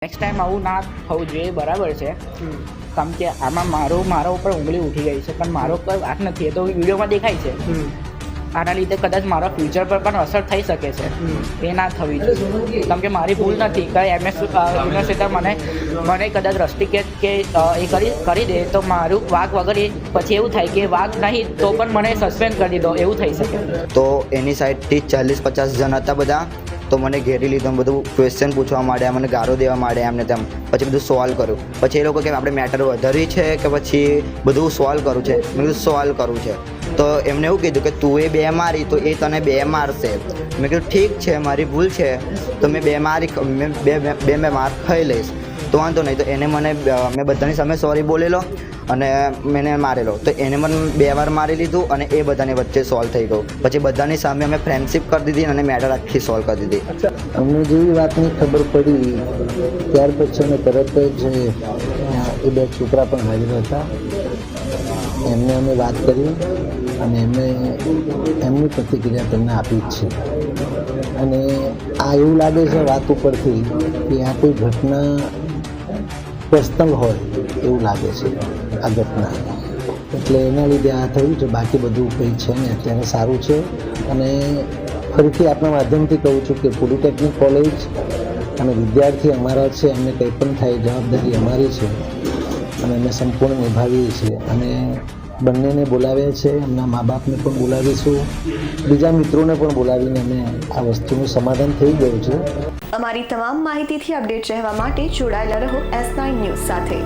Next time આવું ના થવું જોઈએ, બરાબર છે. કારણ કે આમાં મારા ઉપર ઉંગળી ઉઠી ગઈ છે, પણ મારો કોઈ વાત નથી, એ તો વિડીયોમાં દેખાય છે. આના લીધે કદાચ મારા ફ્યુચર પર પણ અસર થઈ શકે છે. એ ના થવી જોઈએ, કારણ કે મારી ભૂલ નથી. કંઈ યુનિવર્સિટી મને કદાચ રસ્ટિકેટ કે એ કરી દે તો મારું વાક વગર એ પછી એવું થાય કે વાક નહીં તો પણ મને સસ્પેન્ડ કરી દો, એવું થઈ શકે. તો એની સાઈડથી 40-50 જણ હતા બધા. તો મને ઘેરી લીધો, બધું ક્વેશ્ચન પૂછવા માંડ્યા, મને ગાળો દેવા માંડ્યા એમને તેમ. પછી બધું સોલ્વ કર્યું. પછી એ લોકો કે આપણે મેટર વધારી છે કે પછી બધું સોલ્વ કરવું છે. મેં કીધું સોલ્વ કરવું છે. તો એમને એવું કીધું કે તું એ 2 મારી તો એ તને 2 મારશે. મેં કીધું ઠીક છે, મારી ભૂલ છે, તો મેં 2 માર ખાઈ લઈશ, તો વાંધો નહીં. તો એને મેં બધાની સામે સોરી બોલેલો અને મેં મારેલો. તો એને મને 2 વાર મારી લીધું અને એ બધાની વચ્ચે સોલ્વ થઈ ગયું. પછી બધાની સામે અમે ફ્રેન્ડશિપ કરી દીધી અને મેટર આખી સોલ્વ કરી દીધી. અમને જેવી વાતની ખબર પડી ત્યાર પછી અમે તરત જ એ 2 છોકરા પણ હાજર હતા, એમને અમે વાત કરી અને એમની પ્રતિક્રિયા તેમને આપી જ છે. અને આ એવું લાગે છે વાત ઉપરથી કે આ કોઈ ઘટના પર્સનલ હોય એવું લાગે છે આ ઘટના, એટલે એના લીધે આ થયું છે. બાકી બધું કંઈ છે ને અત્યારે સારું છે. અને ફરીથી આપણા માધ્યમથી કહું છું કે પોલિટેકનિક કોલેજ અને વિદ્યાર્થી અમારા છે, એમને કંઈ પણ થાય જવાબદારી અમારી છે અને અમે સંપૂર્ણ નિભાવીએ છીએ. અને બંનેને બોલાવ્યા છે, એમના મા બાપને પણ બોલાવીશું, બીજા મિત્રોને પણ બોલાવીને અમે આ વસ્તુનું સમાધાન થઈ ગયું છે. અમારી તમામ માહિતીથી અપડેટ રહેવા માટે જોડાયેલા રહો S9 ન્યૂઝ સાથે.